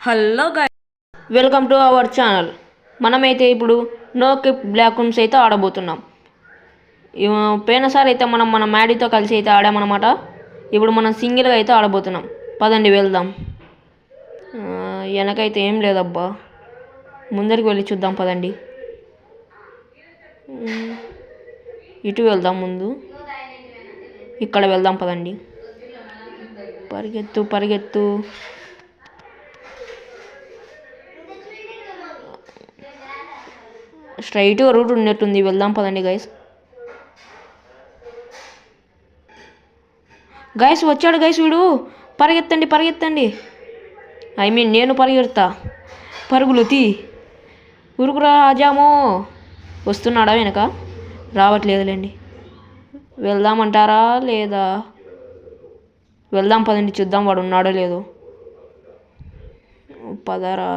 Hello guys, welcome to our channel. మనమైతే ఇప్పుడు no keep black rooms అయితే ఆడబోతున్నాం. పోయినసారి అయితే మనం మన మ్యాడీతో కలిసి అయితే ఆడామన్నమాట. ఇప్పుడు మనం సింగిల్గా అయితే ఆడబోతున్నాం. పదండి వెళ్దాం. వెనకైతే ఏం లేదబ్బా, ముందరికి వెళ్ళి చూద్దాం పదండి. ఇటు వెళ్దాం, ముందు ఇక్కడ వెళ్దాం పదండి. పరిగెత్తు పరిగెత్తు. స్ట్రైట్గా రూట్ ఉన్నట్టుంది, వెళ్దాం పదండి గైస్. గైస్ వచ్చాడు గైస్, వీడు. పరిగెత్తండి పరిగెత్తండి, నేను పరిగెడతా. పరుగులు తీ, ఉరుకురా జామో. వస్తున్నాడా వెనక? రావట్లేదులేండి. వెళ్దామంటారా లేదా? వెళ్దాం పదండి, చూద్దాం వాడు ఉన్నాడో లేదో. పదరా.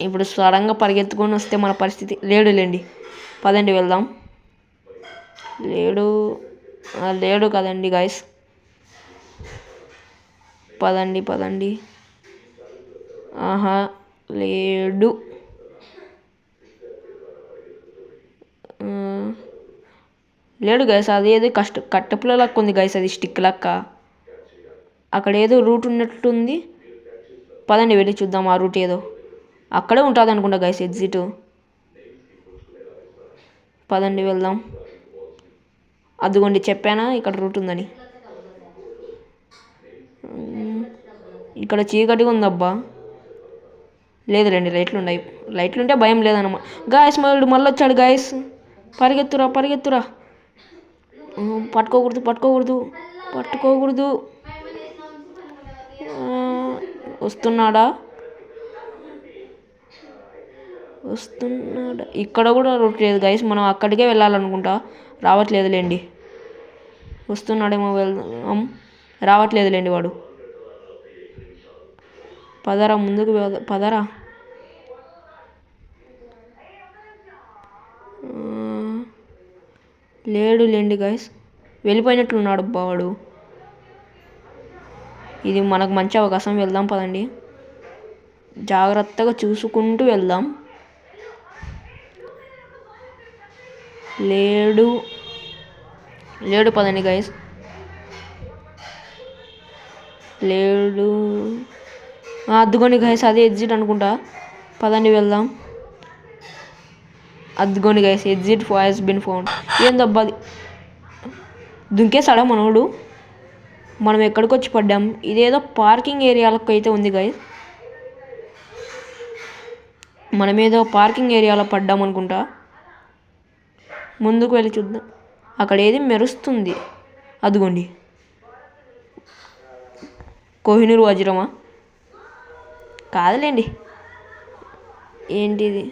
ఇప్పుడు సడన్గా పరిగెత్తుకొని వస్తే మన పరిస్థితి లేడులేండి. పదండి వెళ్దాం. లేడు కదండి గాయస్. పదండి పదండి. ఆహా, లేడు. లేడు గైస్. అది ఏదో కట్టెపుల్ల లెక్క ఉంది గైస్, అది స్టిక్ లెక్క. అక్కడ ఏదో రూట్ ఉన్నట్టుంది. పదండి వెళ్ళి చూద్దాం ఆ రూట్ ఏదో. అక్కడే ఉంటుంది అనుకుంటా గైస్ ఎగ్జిట్. పదండి వెళ్దాం. అదిగోండి, చెప్పానా ఇక్కడ రూట్ ఉందని. ఇక్కడ చీకటిగా ఉందబ్బా. లేదులేండి, లైట్లు ఉన్నాయి. లైట్లు ఉంటే భయం లేదన్నమాట. గాయస్ మళ్ళీ వచ్చాడు గాయస్. పరిగెత్తురా పరిగెత్తురా. పట్టుకోకూడదు పట్టుకోకూడదు పట్టుకోకూడదు. వస్తున్నాడా? ఇక్కడ కూడా రూట్ లేదు గైస్, మనం అక్కడికే వెళ్ళాలనుకుంటా. రావట్లేదులేండి. వస్తున్నాడేమో, వెళ్దాం. రావట్లేదులేండి వాడు. పదరా ముందుకు పదరా. లేడులేండి గైస్, వెళ్ళిపోయినట్లున్నాడు అబ్బా వాడు. ఇది మనకు మంచి అవకాశం, వెళ్దాం పదండి. జాగ్రత్తగా చూసుకుంటూ వెళ్దాం. లేడు పదండి గైస్. లేడు. అద్దుకొని గైస్, అదే ఎగ్జిట్ అనుకుంటా. పదండి వెళ్దాం. అద్దుకొని guys, exit has been found. ఏందబ్బా అది? దుంకేసాడా మనోడు? మనం ఎక్కడికి వచ్చి పడ్డాం? ఇదేదో పార్కింగ్ ఏరియాలకు అయితే ఉంది గైస్. మనమేదో పార్కింగ్ ఏరియాలో పడ్డాం అనుకుంటా. ముందుకు వెళ్ళి చూద్దాం. అక్కడ ఏది మెరుస్తుంది. అదిగోండి, కోహినూర్ వజ్రమా? కాదులేండి. ఏంటిది?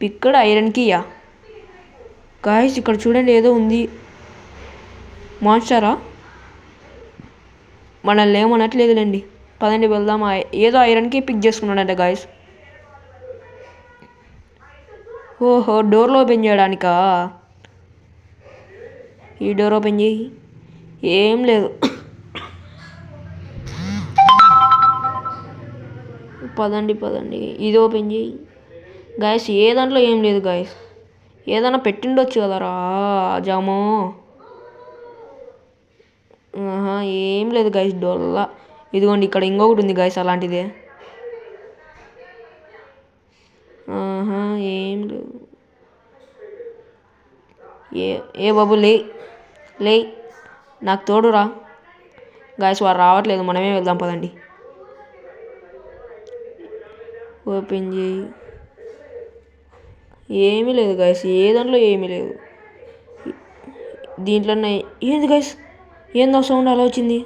పిక్కడ ఐరన్ కీయా? గాయస్ ఇక్కడ చూడండి, ఏదో ఉంది. మాన్స్టరా? మనల్ని ఏమనట్లేదులేండి. పదండి వెళ్దాం. ఏదో ఐరన్ కీ పిక్ చేసుకున్నాడంట గాయస్. ఓహో, డోర్లో ఓపెన్ చేయడానికా? ఈ డోర్ ఓపెన్ చేయి. ఏం లేదు. పదండి పదండి, ఇది ఓపెన్ చేయి. గాయస్ ఏ దాంట్లో ఏం లేదు గాయస్. ఏదైనా పెట్టిండొచ్చు కదరా జామో. ఏం లేదు గాయస్, డోర్లా. ఇదిగోండి, ఇక్కడ ఇంకొకటి ఉంది గాయస్ అలాంటిదే. ఏం లేదు. ఏ బాబు లే, నాకు తోడురా. గాయస్ వారు రావట్లేదు, మనమే వెళ్దాం పదండి. ఓపెన్ చేయి. ఏమీ లేదు గాయస్, ఏ దాంట్లో ఏమీ లేదు. దీంట్లోనే ఏంది గాయస్? ఏందో సౌండ్ అలా వచ్చింది?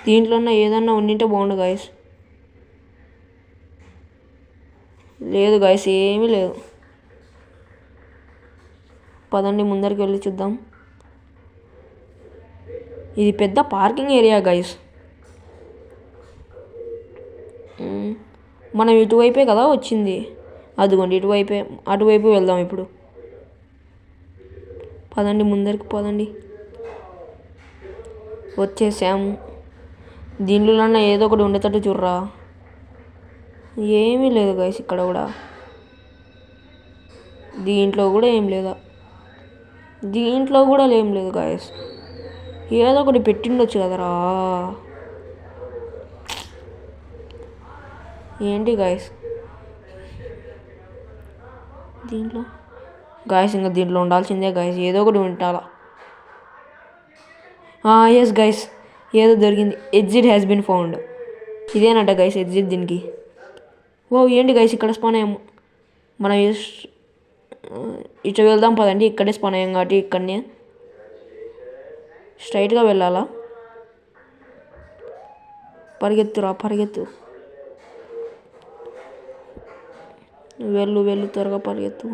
దీంట్లోనే ఏదన్నా ఉండింటే బాగుండు గాయస్. లేదు గాయస్, ఏమీ లేదు. పదండి ముందరికి వెళ్ళి చూద్దాం. ఇది పెద్ద పార్కింగ్ ఏరియా గాయస్. మనం ఇటువైపే కదా వచ్చింది. అదిగోండి ఇటువైపే. అటువైపు వెళ్దాం ఇప్పుడు. పదండి ముందరికి పదండి. వచ్చేసాము. దీంట్లోనన్నా ఏదో ఒకటి ఉండేటట్టు చూడరా. ఏమీ లేదు గైస్ ఇక్కడ కూడా. దీంట్లో కూడా ఏం లేదా. దీంట్లో కూడా ఏం లేదు గైస్. ఏదో ఒకటి పెట్టిండొచ్చు కదరా. ఏంటి గాయస్ దీంట్లో. గాయస్ ఇంకా దీంట్లో ఉండాల్సిందే గాయస్. ఏదో ఒకటి ఉంటాలా. ఎస్ గైస్ ఏదో దొరికింది. Exit has been found. ఇదేనట గైస్ ఎగ్జిట్ దీనికి. ఓ ఏంటి గైస్ ఇక్కడ స్పాన్ అయ్యాము. మనం ఇటు వెళ్దాం పదండి. ఇక్కడే స్పాన్ అయ్యాం కాబట్టి ఇక్కడనే స్ట్రైట్గా వెళ్ళాలా. పరిగెత్తురా పరిగెత్తు. వెళ్ళు త్వరగా పరిగెత్తు.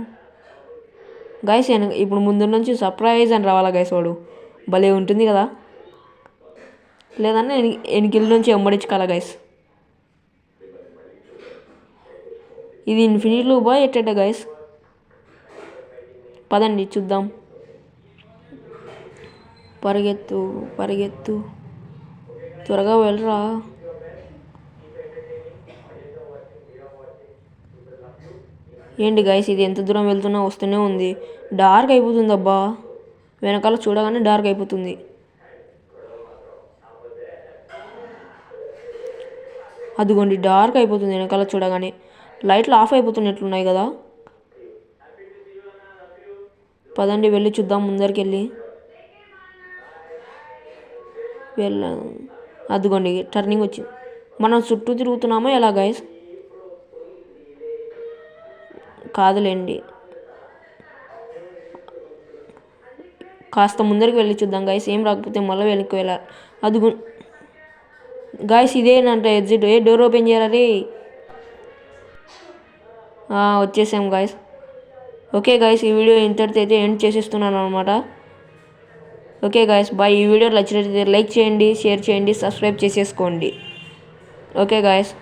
గైస్ ఇప్పుడు ముందు నుంచి సర్ప్రైజ్ అని రావాలా గైస్. వాడు భలే ఉంటుంది కదా. లేదన్నా ఎనికిల నుంచి ఎమ్మడించుకోవాలా గైస్. ఇది ఇన్ఫినిట్ లూపా ఎట్టేట గైస్. పదండి చూద్దాం. పరిగెత్తు త్వరగా వెళ్ళరా. ఏంటి గైస్ ఇది ఎంత దూరం వెళ్తున్నా వస్తూనే ఉంది. డార్క్ అయిపోతుంది అబ్బా. వెనకాల చూడగానే డార్క్ అయిపోతుంది. అదిగోండి డార్క్ అయిపోతుంది వెనకాల చూడగానే. లైట్లు ఆఫ్ అయిపోతున్నట్లున్నాయి కదా. పదండి వెళ్ళి చూద్దాం ముందరికి వెళ్ళి. అదిగోండి టర్నింగ్ వచ్చింది. మనం చుట్టూ తిరుగుతున్నామా ఎలా గైస్. కాదులేండి కాస్త ముందరికి వెళ్ళి చూద్దాం గైస్. ఏం రాకపోతే మళ్ళీ వెనక్కి వెళ్ళాలి. అదిగో గాయస్ ఇదేనంట ఎగ్జిట్. డోర్ ఓపెన్ చేయాలి. వచ్చేసాం గాయస్. ఓకే గాయస్ ఈ వీడియో ఇంతటితో అయితే ఎండ్ చేసేస్తున్నాను అనమాట. Okay guys bye. ఈ వీడియో నచ్చినట్లయితే లైక్ చేయండి, షేర్ చేయండి, సబ్స్క్రైబ్ చేసేసుకోండి. Okay guys.